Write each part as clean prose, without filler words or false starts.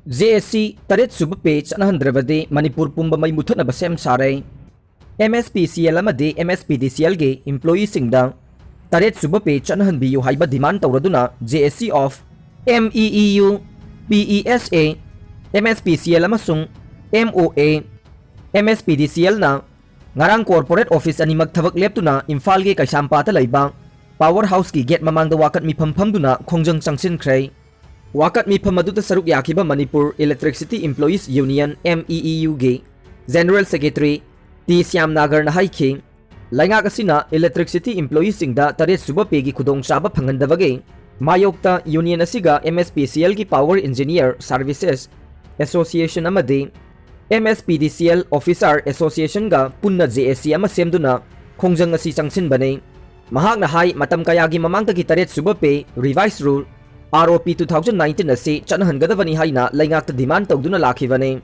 JSC Taret Suba Page Chanahandrabadi Manipur Punba Muthatnaba Sem Sare MSPCL Amadi MSPDCL Ge Employee Singda Taret Suba Page Chanahanbiyu Haiba Demand Tauraduna JSC of MEEU PESA MSPCL Amasung MOA MSPDCL na ngarang corporate office animag thabak leptuna Imphal ge Kaisampata Laiba Powerhouse ki gate mamangda wakat miphamduna khongjang changsin khrei wakat mifam aduta saruk yakiba Manipur Electricity Employees Union MEEU ge General Secretary T Syam Nagar na haiki laingak asina electricity employees singda taret suba pegi khudong chaba phangandabage mayokta union asiga MSPCL ki Power Engineer Services Association amadi MSPDCL Officer Association ga punna JSC ama semduna khongjang asi changsin bane mahak na hai matam kayagi mamangta ki taret suba pe revised rule ROP 2019 asi chanahangadabani haina laingak ta demand tawduna lakhibane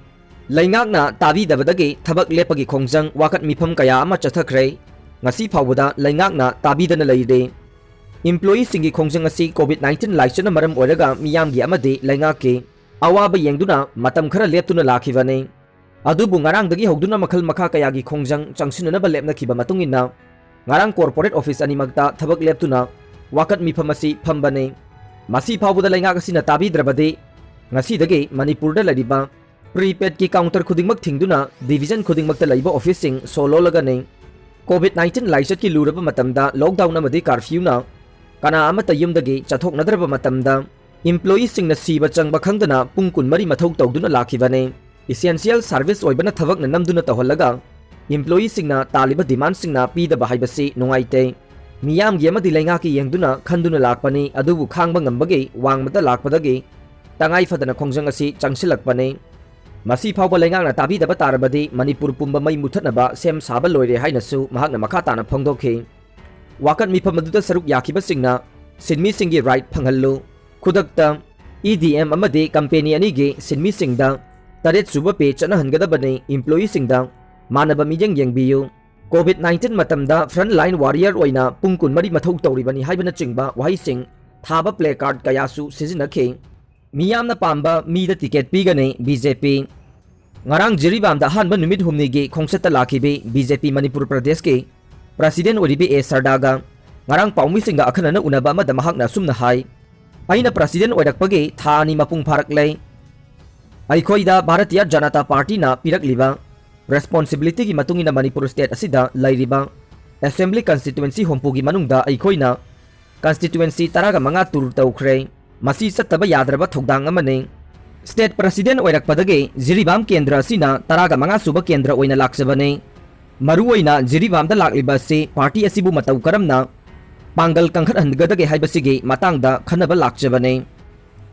laingak na tabi dabadagi thabak lepagi khongjang wakat mifam kaya ama chathakre ngasi phawda laingak na tabi dana leide employee singi khongjang asi COVID-19 laisana maram oiraga miyam gi amade laingak ke awaba yengduna matam khara leptuna lakhibane adubu ngarang dagi hogduna makhal makha kaya gi khongjang changsinna ba lepna khiba matungina ngarang corporate office ani magta thabak leptuna wakat mifam asi phambane masi phawda laingak asina tabi drabade ngasi dagi Manipur da ladiba prepaid ki counter khudingmak thingduna division khudingmakta laiba office sing solo lagane COVID-19 laisat ki luraba matamda lockdown amadi curfew na kana amata yumdagi chathok nadraba matamda employees sing na siba changba khangdana pungkun mari mathau tawduna lakhibane essential service oibana thabak na namduna tahollaga employees sing na taliba demand sing na pidaba haibasi nungaite miyam gi amadi lainga ki yengduna khanduna lakpani adubu khangba ngambagi wangmata lakpadagi tangai fadana khongjang asi changsilakpane masi phawba lainga na tabi daba tarabadi Manipur Punba mai Muthatnaba sem saba loire hainasu mahakna makha tana phongdokhi wakat mifam aduda saruk yakiba singna sinmi singi right phangallu khudakta EDM amadi company ani ge sinmi singda taret suba pe chanahangadabane employee singda manaba mijeng yengbiyu COVID-19 matamda frontline warrior oina pungkun mari mathau tawribani haibana chingba wahai sing thaba play card kayasu sizinakhe miyamna pamba mida ticket pigane BJP ngarang jiribamda hanba numit humni ge khongsata lakhibe BJP Manipur Pradesh ke president oribe A Sardaga ngarang paumi singa akhanana unaba ma damahakna sumna hai aina president oirakpage thani mapung pharak lei aikhoida Bharatiya Janata Party na pirakliba responsibility gi matungina Manipur state asida lairiba assembly constituency hompugi manungda aikhoina constituency taraga manga tur tawkhre masi sataba yadraba thogdang amane state president oirakpadage jiribam kendra asina taraga manga suba kendra oina laksabane maru oina jiribam da lakliba se party asibu matau karamna pangal kangkhat handgadage haibasige matangda khanaba lakjabane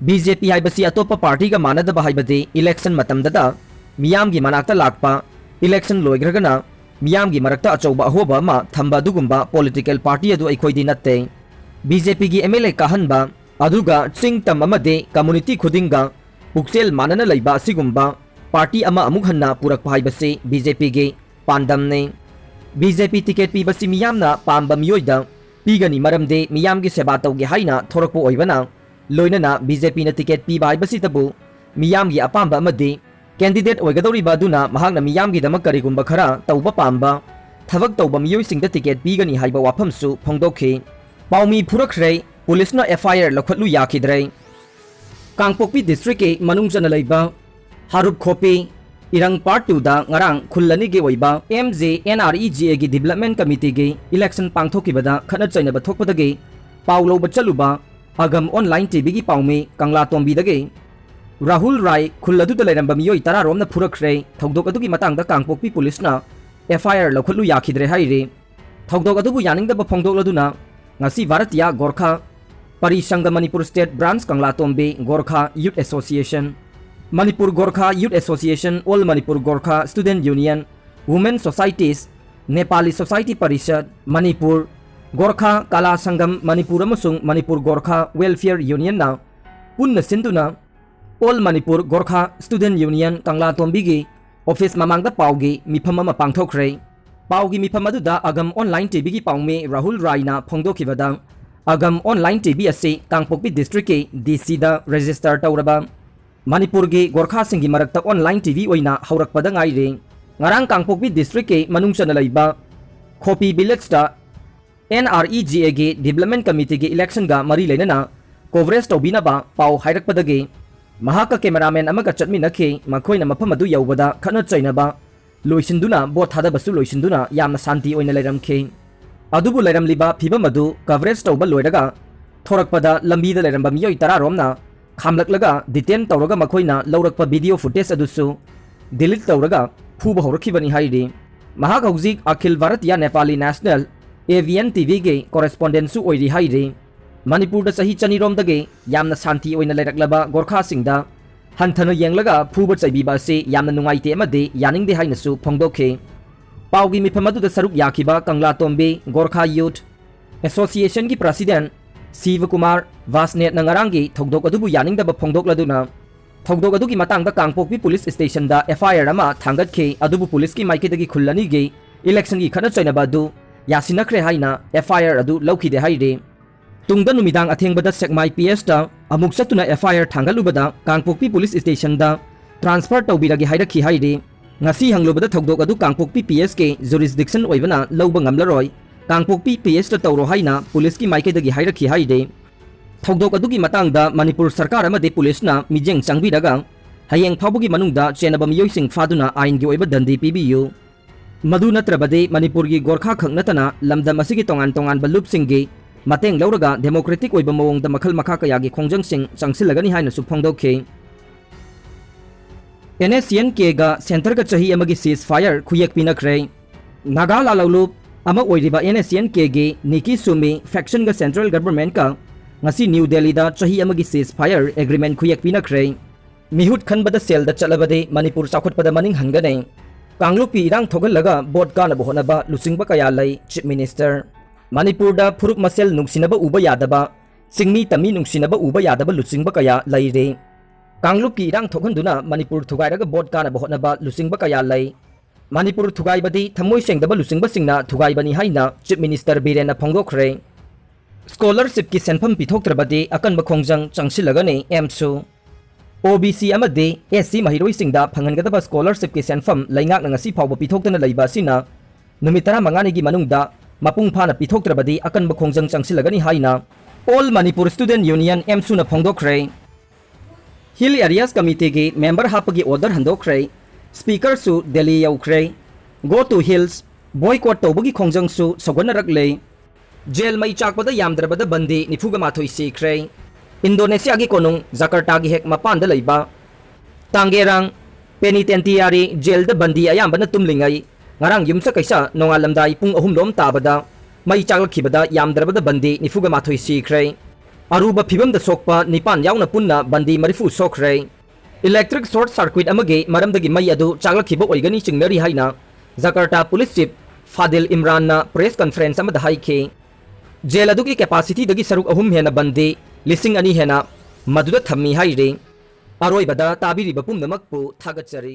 BJP haibasi atopa party ga manadaba haibade election matamdada miyam gi manakta lakpa election loigragana miyam gi marakta achauba ahoba ma thamba dugumba political party adu aikhoidi natte BJP gi MLA kahanba aduga chingtam amade community khudinga puksel manana laiba sigumba party ama amuk hanna purak haibase BJP ge pandamne BJP ticket pi basi miyamna pamba miyoida pigani maramde miyam gi seba tawge haina thorakpo oibana loinana BJP na ticket pi bai basi tabu miyam gi apamba amade candidate oigadoriba duna mahakna miyam gi damak karigumba khara tawba pamba thabak tawba miyoy singda ticket pigani haiba wafamsu phongdokhi paumi phurakhrei police na FIR lakhatlu yakidre Kangpokpi district ke manungchana laiba Harup Khopi Irang part 2 da ngarang khullani ge oiba MJNREGA gi development committee ge election pangthokibada khana chaina ba thokpadage paulo bachaluba agam online TV gi paumi kangla tombi dage Rahul Rai khulladu da lairamba miyoi tara romna phurakre thogdok adu gi matang da Kangpokpi police na FIR lakhatlu yakidre haire thogdok adu bu yaning da ba phongdok laduna ngasi Bharatiya Gorkha Parisangga Manipur State Branch Kanglatombe Gorkha Youth Association Manipur Gorkha Youth Association All Manipur Gorkha Student Union Women Societies Nepali Society Parishad Manipur Gorkha Kala Sangam Manipur amasung Manipur Gorkha Welfare Union na punna sinduna All Manipur Gorkha Student Union Kanglatombe gi office mamangda paugi mifam ama pangthokre paugi mifam aduda agam online TV gi paume Rahul Rai na phongdokhibada agam online TV ase Kangpokpi district ke DC da register tawraba Manipur gi Gorkha singi marakta online TV oina haurakpada ngairi ngarang Kangpokpi district ke manungchana laiba Khopi village ta NREGA gi development committee gi election ga mari leinana coverage tobina ba pau hairakpadagi mahaka cameraman amaga chatminakhi makhoina mafam adu yaubada khana chainaba loisinduna bot thadabasu loisinduna yamna santi oina leiramkhi adubu leiramliba phibam adu coverage toba loiraga thorakpada lambida leiramba miyoi 10 romna khamlaklaga detain tawraga makhoina laurakpa video footage adusu delete tawraga phuba horakhibani hairi mahak hauzik Akhil Bharatiya Nepali National AVN TV ge correspondent su oiri hairi Manipur da sahi chanirom dage yamna santi oina leiraklaba Gorkha singda hanthana yenglaga phuba chaibiba se yamna nungaite amade yaningde haina su phongdokhe paugi mifamadu da saruk yakiba Kangla Tombe Gorkha Youth Association gi president Siva Kumar Vasnet nangarangi thogdok adubu yaningdaba phongdokladuna thogdok adugi matangda Kangpokpi police station da FIR ama thangatkhe adubu police ki maikidagi khullani ge election gi khana chainaba du yasinakre haina FIR adu laukhide haire tungda numidang athengbada sekmai PS ta amuk chatuna FIR thangalubada Kangpokpi police station da transfer tawbiragi hairakhi haire ngasi hanglubada thogdok adu Kangpokpi PS ke jurisdiction oibana lawba ngamlaroi Kangpokpi PS ta tawro haina police ki maikidagi hairakhi haire thogdok adugi matangda Manipur sarkar amade police na mijeng changbiraga hayeng phawbugi manungda chenaba miyoising faduna ain gi oiba dandi pibiyu madu natrabade Manipur gi Gorkha khangnatana lamdam asigi tongan tongan balup singi mateng lauraga democratic oiba mawongda makhal makha kaya gi khongjang sing changsilagani haina su phongdokhe NSCNK ga center ga chahi amagi ceasefire khuyek pinakre naga lalawlup ama oiriba NSCNK gi Niki Sumi faction ga central government ka ngasi New Delhi da chahi amagi ceasefire agreement khuyek pinakre mihut khanbada sel da chalabade Manipur sakhotpada maning hangane Kanglupi irang thogalaga bot kana bohonaba lusingba kaya lai chief minister Manipur da phuruk masel nungsinaba uba yadaba singmi tami nungsinaba uba yadaba lusingba kaya laire Kanglupi irang thoganduna Manipur thugairaga bot kana bohonaba lusingba kaya lai Manipur thugaibadi thamoi sengdaba lusingba singna thugaibani haina chief minister Birena phongdokre scholarship ki senpham pithoktrabadi akanba khongjang changsilagane emsu OBC amade SC mahiroi singda phangangadaba scholarship ki senpham laingak na ngasi phawba pithoktana leiba sina numitara mangani gi manungda mapung phana pithoktrabadi akanba khongjang changsilagani haina All Manipur Student Union emsu na phongdokre Hill Areas Committee gi member hapagi order handokre speaker su Delhi yaukre go to hills boycott tawbagi khongjang su sogonarakle jail mai chakpada yamdrabada bandi nifuga mathoi sikre Indonesia gi konung Jakarta gi hek mapan da leiba Tangerang penitentiary jail da bandi ayambana tumlingai ngarang yumsa kaisa nongalamdai pung ahum lom tabada mai chaklakibada yamdrabada bandi nifuga mathoi sikre aruba phibam da sokpa nipan yauna punna bandi marifu sokre electric short circuit amage maramdagi mai adu chaklakhiba oigani chingnari haina Jakarta police chief Fadil Imran na press conference amada haikhe jail adugi capacity dagi saruk ahum hena bandi lising ani hena maduda thammi haire aroibada tabiriba pumnamakpu thagachari